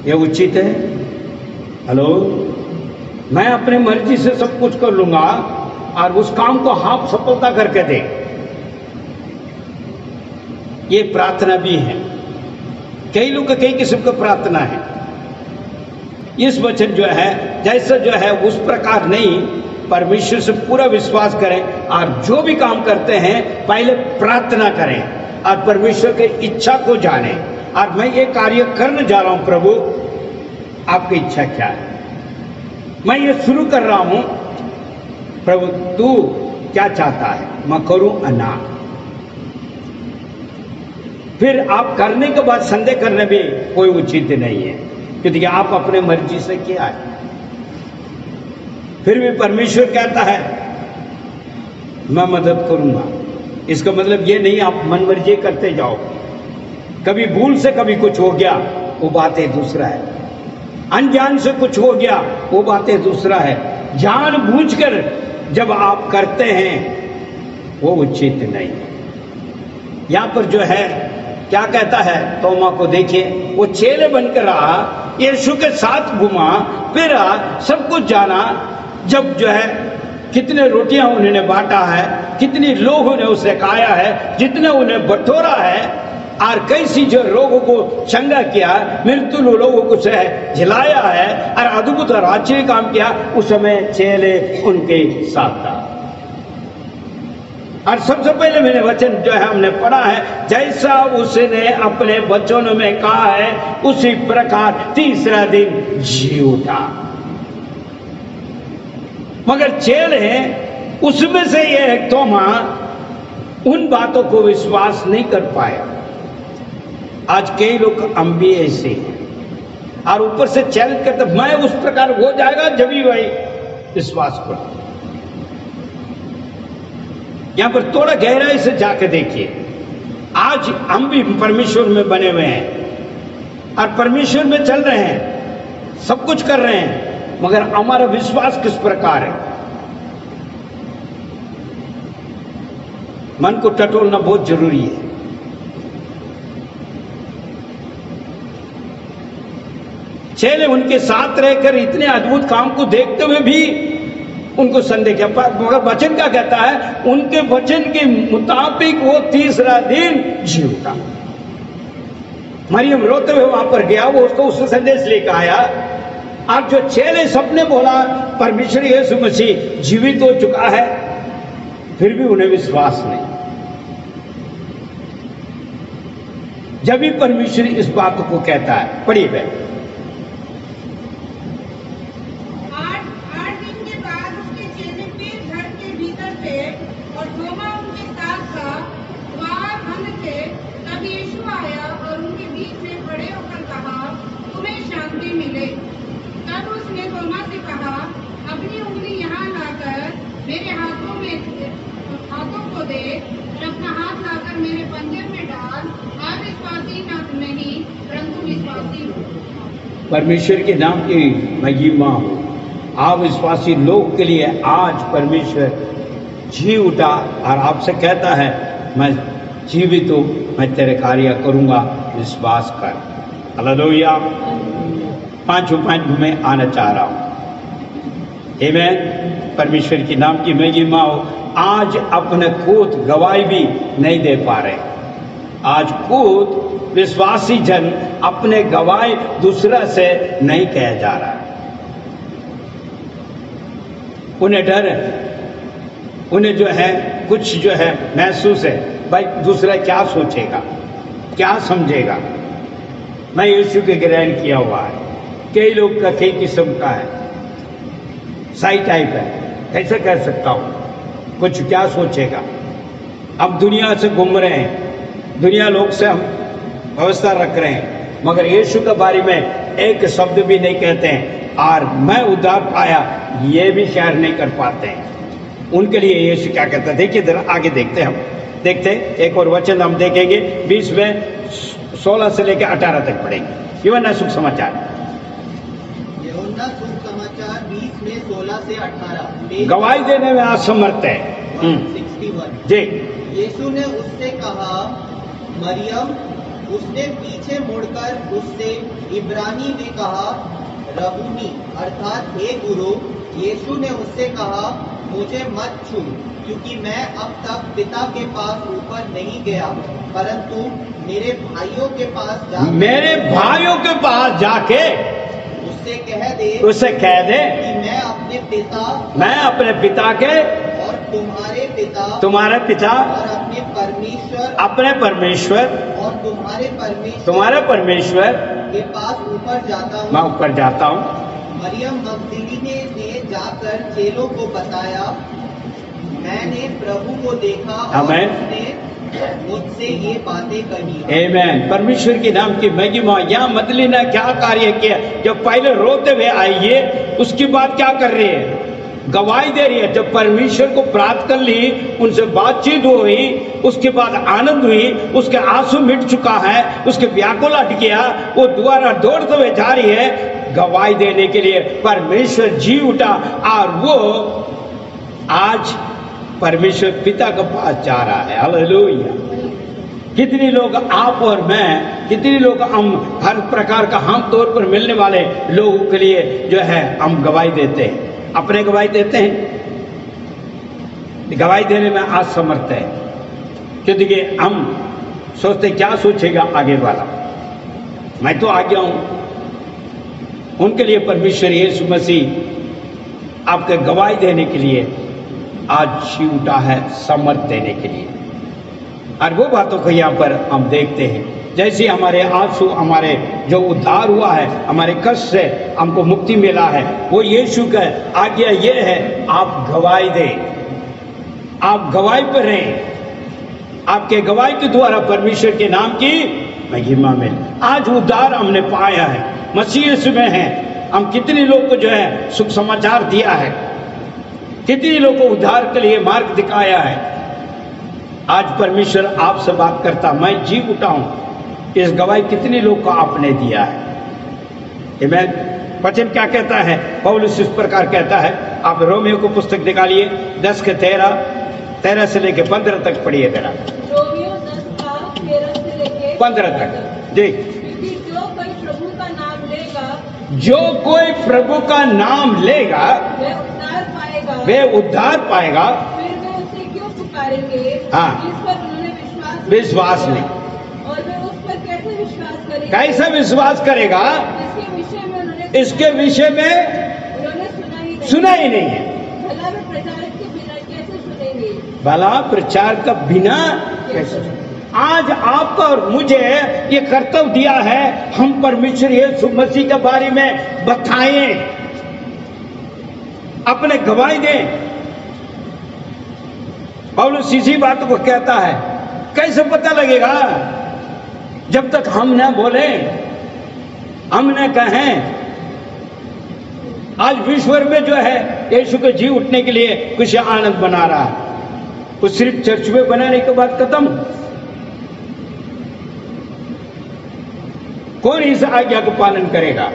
A: ये उचित है? हेलो, मैं अपने मर्जी से सब कुछ कर लूंगा और उस काम को आप सफलता करके दे, ये प्रार्थना भी है। कई लोग का कई किस्म का प्रार्थना है। इस वचन जो है जैसा जो है उस प्रकार नहीं, परमेश्वर से पूरा विश्वास करें और जो भी काम करते हैं पहले प्रार्थना करें और परमेश्वर की इच्छा को जानें। और मैं ये कार्य करने जा रहा हूं, प्रभु आपकी इच्छा क्या है? मैं ये शुरू कर रहा हूं, प्रभु तू क्या चाहता है मैं करूं अना। फिर आप करने के बाद संदेह करने में कोई उचित नहीं है, क्योंकि आप अपने मर्जी से किया है। फिर भी परमेश्वर कहता है मैं मदद करूंगा। इसका मतलब ये नहीं आप मन मर्जी करते जाओ, कभी भूल से कभी कुछ हो गया वो बातें दूसरा है, अनजान से कुछ हो गया वो बातें दूसरा है, जानबूझकर जब आप करते हैं वो उचित नहीं। यहां पर जो है क्या कहता है, तोमा को देखिए, वो चेले बनकर रहा, यीशु के साथ घुमा फिरा, सब कुछ जाना। जब जो है कितने रोटियां उन्होंने बांटा है, कितने लोगों ने उसे खाया है, जितने उन्हें बटोरा है, और कैसी जो लोगों को चंगा किया, मृत्यु लोगों को झिलाया है और अद्भुत और आश्चर्य काम किया, उस समय चेले उनके साथ था। और सबसे पहले मैंने वचन जो है हमने पढ़ा है, जैसा उसने अपने वचनों में कहा है उसी प्रकार तीसरा दिन जी उठा। मगर चेले उसमें से ये तोमा उन बातों को विश्वास नहीं कर पाया। आज कई लोग हम भी ऐसे हैं, और ऊपर से चैलेंज करते मैं उस प्रकार हो जाएगा जब ही वही विश्वास करो। यहां पर थोड़ा गहराई से जाके देखिए, आज हम भी परमेश्वर में बने हुए हैं और परमेश्वर में चल रहे हैं, सब कुछ कर रहे हैं, मगर हमारा विश्वास किस प्रकार है? मन को टटोलना बहुत जरूरी है। चेले उनके साथ रहकर इतने अद्भुत काम को देखते हुए भी उनको संदेह किया, मगर वचन क्या कहता है? उनके वचन के मुताबिक वो तीसरा दिन जी उठा। मरियम रोते हुए वहां पर गया, वो उसको उससे संदेश लेकर आया। अब जो चेले सबने बोला परमेश्वर यीशु मसीह जीवित हो चुका है, फिर भी उन्हें विश्वास नहीं। जब भी परमेश्वर इस बात को कहता है, पढ़िए बहन।
D: 8 दिन के बाद उसके चेले फिर घर के भीतर थे और थोमा उनके साथ था। द्वार बंद थे। तब यीशु आया और उनके बीच में खड़े होकर कहा, तुम्हें शांति मिले। तब उसने थोमा से कहा, अपनी उंगली यहाँ लाकर मेरे हाथों को दे और अपना हाथ लाकर मेरे पंजे में डाल। अविश्वासी नहीं परंतु विश्वासी हो।
A: परमेश्वर के नाम की महिमा हो। अविश्वासी लोग के लिए आज परमेश्वर जी उठा और आपसे कहता है, मैं जीवित हूं, मैं तेरे कार्य करूंगा, विश्वास कर। हालेलुया। 5 पॉइंट में आना चाह रहा हूं। आमीन। परमेश्वर के नाम की महिमा हो। आज अपने खुद गवाही भी नहीं दे पा रहे। आज खुद विश्वासी जन अपने गवाही दूसरा से नहीं कहा जा रहा है। उन्हें डर है, उन्हें जो है कुछ जो है महसूस है, भाई दूसरा क्या सोचेगा, क्या समझेगा। मैं यीशु के ग्रहण किया हुआ है। कई लोग का कई किस्म का है, सही टाइप है, कैसे कह सकता हूं, कुछ क्या सोचेगा। अब दुनिया से घूम रहे हैं, दुनिया लोग से हम व्यवस्था रख रहे हैं, मगर यीशु के बारे में एक शब्द भी नहीं कहते हैं और मैं उद्धार पाया ये भी शेयर नहीं कर पाते हैं। उनके लिए यीशु क्या कहता है? देखिए जरा आगे देखते हैं। हम देखते एक और वचन हम देखेंगे 20 में 16 से लेकर 18 तक पढ़ेंगे। यूहन्ना शुभ समाचार,
C: यूहन्ना शुभ समाचार 20 में 16 से 18।
A: गवाही देने में असमर्थ है।
C: 61
A: जी।
C: यीशु ने उससे कहा, मरियम। उसने पीछे मुड़कर उससे इब्रानी में कहा, रबूनी, अर्थात हे गुरु। यीशु ने उससे कहा, मुझे मत छू, क्योंकि मैं अब तक पिता के पास ऊपर नहीं गया, परंतु मेरे भाइयों के पास जाके उससे कह दे कि मैं अपने पिता के और तुम्हारे पिता और अपने परमेश्वर और तुम्हारे परमेश्वर के पास ऊपर जाता हूँ। मैं ऊपर जाता हूँ। मरियम मगदलीनी ने जाकर चेलों को बताया, मैंने प्रभु को देखा और उसने मुझसे ये बातें कही।
A: आमीन। परमेश्वर के नाम की महिमा। यहाँ मगदलीना क्या कार्य किया? जब पहले रोते हुए आई है, उसके बाद क्या कर रही है? गवाही दे रही है। जब परमेश्वर को प्राप्त कर ली, उनसे बातचीत हुई, उसके बाद आनंद हुई, उसके आंसू मिट चुका है, उसके व्याकुल हट गया, वो दोबारा दौड़ते हुए जा रही है गवाही देने के लिए। परमेश्वर जी उठा और वो आज परमेश्वर पिता के पास जा रहा है। हालेलुया। कितने लोग आप और मैं, कितने लोग हम हर प्रकार का हम तौर पर मिलने वाले लोगों के लिए जो है हम गवाही देते हैं, अपने गवाही देते हैं। गवाही देने में असमर्थ है, क्योंकि हम सोचते क्या सोचेगा आगे वाला, मैं तो आ गया हूं। उनके लिए परमेश्वर यीशु मसीह आपके गवाही देने के लिए आज जी उठा है, समर्थ देने के लिए। और वो बातों को यहाँ पर हम देखते हैं, जैसे हमारे आंसू, हमारे जो उद्धार हुआ है, हमारे कष्ट से हमको मुक्ति मिला है, वो यीशु का आज्ञा ये है, आप गवाही दें, आप गवाही पर रहें। आपके गवाही के द्वारा परमेश्वर के नाम की महिमा मिले। आज उद्धार हमने पाया है, मसीह यीशु में है। हम कितने लोग को जो है सुख समाचार दिया है, कितने लोग को उद्धार के लिए मार्ग दिखाया है। आज परमेश्वर आपसे बात करता, मैं जी उठा हूं। इस गवाही कितने लोग को आपने दिया है। आमीन। वचन क्या कहता है? पौलुस इस प्रकार कहता है। आप रोमियो को पुस्तक निकालिए 10 के 13 से लेके 15 तक पढ़िए जरा।
F: रोमियो 10 का 13 से लेके
A: 15 तक जी।
F: क्योंकि जो कोई प्रभु का नाम लेगा
A: जो कोई प्रभु का नाम लेगा
F: वह उद्धार पाएगा।
A: वे उद्धार पाएगा।
F: फिर वे उसे क्यों पुकारेंगे
A: हाँ।
F: जिस पर उन्होंने
A: विश्वास नहीं।
F: और वे उस पर कैसे विश्वास करेंगे?
A: कैसे विश्वास करेगा?
F: इसके विषय में उन्होंने
A: सुना ही नहीं है।
F: भला वे प्रचारक के बिना कैसे सुनेंगे?
A: भला प्रचार का बिना कैसे? आज आपको और मुझे ये कर्तव्य दिया है, हम परमेश्वर यीशु मसीह के बारे में बताएं, अपने गवाही दें। पौलुस इसी बात को कहता है। कैसे पता लगेगा? जब तक हम न बोले, हम न कहें। आज विश्व में जो है यीशु को जी उठने के लिए कुछ आनंद बना रहा है, वो सिर्फ चर्च में बनाने के बाद खत्म। कौन इस आज्ञा को पालन करेगा?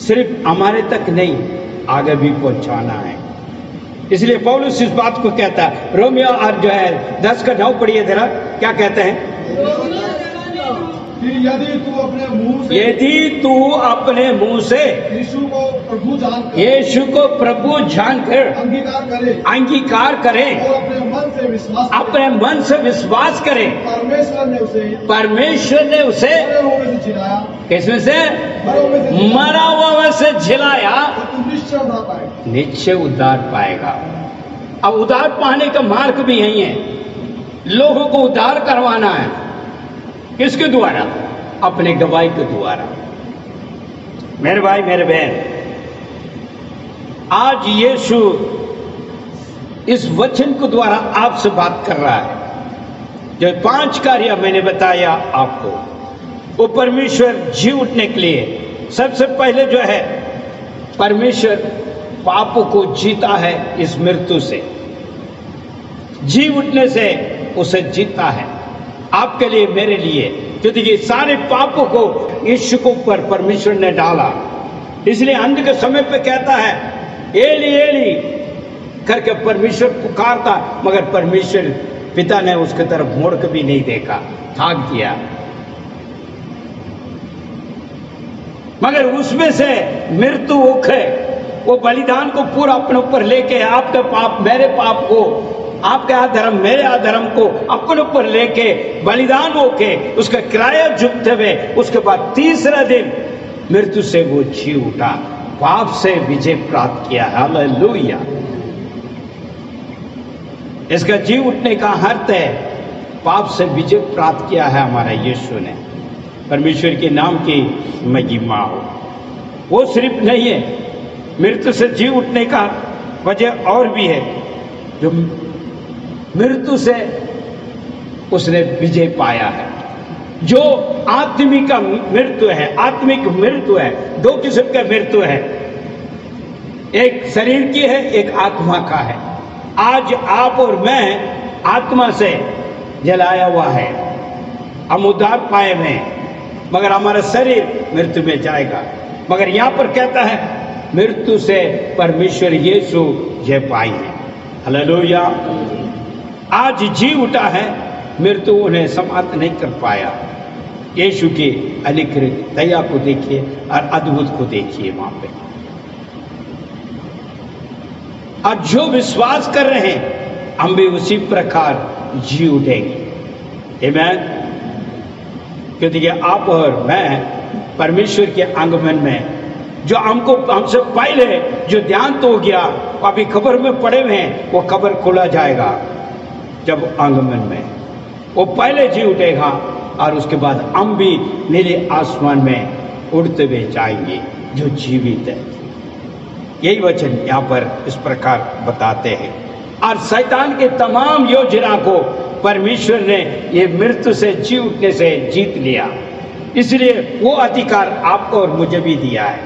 A: सिर्फ हमारे तक नहीं, आगे भी पहुंचाना है। इसलिए पौलुस इस बात को कहता है। रोमियो और जो है 10:9 पढ़िए जरा, क्या कहते हैं?
E: फिर यदि तू अपने मुंह से यीशु को प्रभु जानकर अंगीकार करे और अपने मन से विश्वास करे,
A: परमेश्वर ने उसे किसमें से? मरा हुआ से झिलाया,
E: तो
A: निश्चय उद्धार पाएगा। अब उद्धार पाने का मार्ग भी यही है। लोगों को उद्धार करवाना है। किसके द्वारा? अपने गवाही के द्वारा। मेरे भाई, मेरे बहन, आज यीशु इस वचन के द्वारा आपसे बात कर रहा है। जो 5 कार्य मैंने बताया आपको, वो परमेश्वर जी उठने के लिए सबसे पहले जो है, परमेश्वर पापों को जीता है इस मृत्यु से। जी उठने से उसे जीता है, आपके लिए, मेरे लिए। क्योंकि ये सारे पापों को यीशु के ऊपर परमेश्वर ने डाला। इसलिए अंत के समय पे कहता है, एली एली करके परमेश्वर पुकारता, मगर परमेश्वर पिता ने उसके तरफ मोड़ के भी नहीं देखा, थाक दिया। मगर उसमें से मृत्यु उखे, वो बलिदान को पूरा अपने ऊपर लेके, आपके पाप मेरे पाप को, आपके अधर्म मेरे अधर्म को अपने ऊपर लेके बलिदान होके उसका किराया चुकते हुए, उसके बाद तीसरा दिन मृत्यु से वो जी उठा, पाप से विजय प्राप्त किया। हालेलुया। इसका जी उठने का अर्थ है पाप से विजय प्राप्त किया है हमारा यीशु ने। परमेश्वर के नाम की महिमा हो। वो सिर्फ नहीं है, मृत्यु से जी उठने का वजह और भी है। जो मृत्यु से उसने विजय पाया है। जो आत्मिक मृत्यु है, आत्मिक मृत्यु है, 2 किस्म का मृत्यु है, एक शरीर की है, एक आत्मा का है। आज आप और मैं आत्मा से जलाया हुआ है, हम उद्धार पाए हुए हैं, मगर हमारा शरीर मृत्यु में जाएगा। मगर यहां पर कहता है मृत्यु से परमेश्वर यीशु जय पाई है। हालेलुया। आज जी उठा है, मृत्यु उन्हें समाप्त नहीं कर पाया। यीशु की अलिखित दया को देखिए और अद्भुत को देखिए वहां पे। और जो विश्वास कर रहे हैं, हम भी उसी प्रकार जी उठेंगे। आमीन। क्योंकि आप और मैं परमेश्वर के आंगन में, जो हमसे पहले जो ध्यान तो हो गया, अभी कब्र में पड़े हुए हैं, वो कब्र खोला जाएगा जब आंगन में वो पहले जी उठेगा, और उसके बाद हम भी नीले आसमान में उड़ते हुए जाएंगे जो जीवित है। यही वचन यहाँ पर इस प्रकार बताते हैं। और शैतान के तमाम योजना को परमेश्वर ने ये मृत्यु से जी उठने से जीत लिया। इसलिए वो अधिकार आपको और मुझे भी दिया है।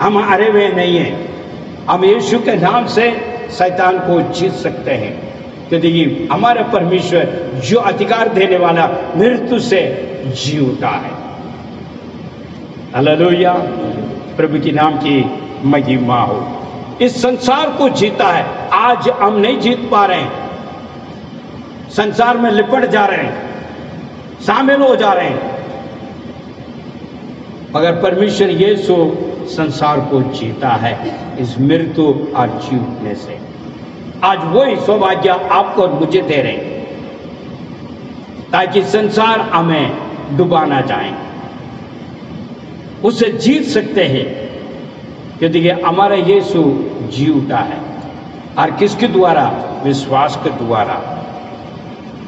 A: हम हारे हुए नहीं हैं, हम यीशु के नाम से शैतान को जीत सकते हैं। क्योंकि हमारा परमेश्वर जो अधिकार देने वाला मृत्यु से जी उठा है। हालेलुया। प्रभु के नाम की महिमा हो। इस संसार को जीता है। आज हम नहीं जीत पा रहे हैं, संसार में लिपट जा रहे हैं। शामिल हो जा रहे हैं, मगर परमेश्वर यीशु संसार को जीता है इस मृत्यु और जीतने से। आज वही सौभाग्य आपको और मुझे दे रहे हैं ताकि संसार हमें डुबा ना जाए, उससे जीत सकते हैं क्योंकि हमारा यीशु जी उठा है। और किसके द्वारा? विश्वास के द्वारा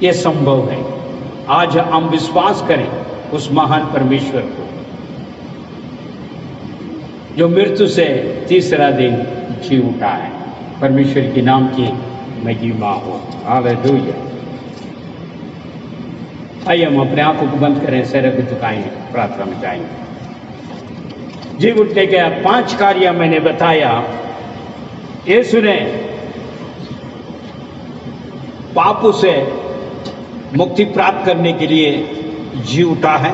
A: यह संभव है। आज हम विश्वास करें उस महान परमेश्वर को जो मृत्यु से तीसरा दिन जी उठा है। परमेश्वर के नाम की महिमा हो। हालेलुया। आइए हम अपने आंखों को बंद करें, सिर को झुकाएं, प्रार्थना में जाएंगे। जी उठने के 5 कार्य मैंने बताया। यीशु ने पापों से मुक्ति प्राप्त करने के लिए जी उठा है,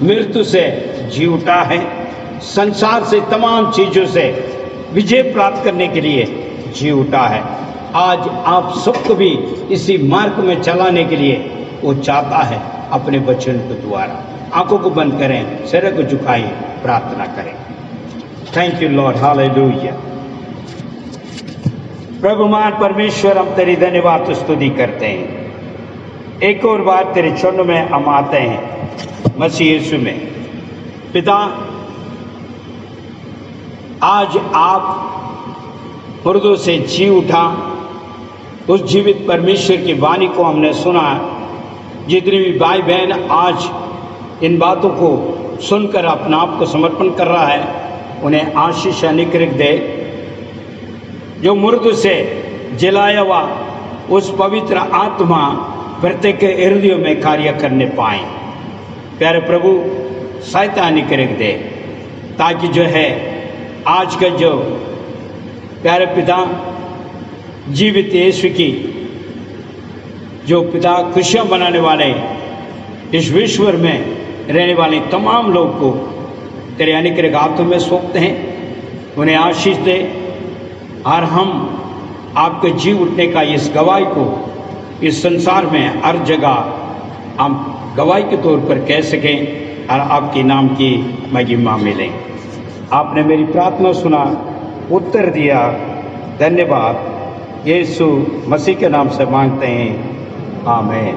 A: मृत्यु से जी उठा है, संसार से तमाम चीजों से विजय प्राप्त करने के लिए जी उठा है। आज आप सबको भी इसी मार्ग में चलाने के लिए वो चाहता है अपने वचन के द्वारा। आंखों को बंद करें, सिर को झुकाएं, प्रार्थना करें। Thank you Lord. हालेलुया। प्रभु महान परमेश्वर, हम तेरी धन्यवाद स्तुति करते हैं। एक और बार तेरे चरणों में हम आते हैं मसीह यीशु में। पिता, आज आप मुर्दों से जी उठा, उस जीवित परमेश्वर की वाणी को हमने सुना। जितनी भी भाई बहन आज इन बातों को सुनकर अपना आप को समर्पण कर रहा है, उन्हें आशीष अनुग्रह दे। जो मुर्दों से जलाया हुआ उस पवित्र आत्मा प्रत्येक हृदयों में कार्य करने पाए। प्यारे प्रभु, सहायता अनुग्रह दे ताकि जो है आज का जो प्यारे पिता जीवित यीशु की जो पिता खुशियाँ मनाने वाले इस विश्व में रहने वाले तमाम लोग को तेरे अनुग्रह हाथों में सौंपते हैं। उन्हें आशीष दे और हम आपके जी उठने का इस गवाही को इस संसार में हर जगह हम गवाही के तौर पर कह सकें और आपके नाम की महिमा मिले। आपने मेरी प्रार्थना सुना, उत्तर दिया। धन्यवाद। यीशु मसीह के नाम से मांगते हैं, आमीन।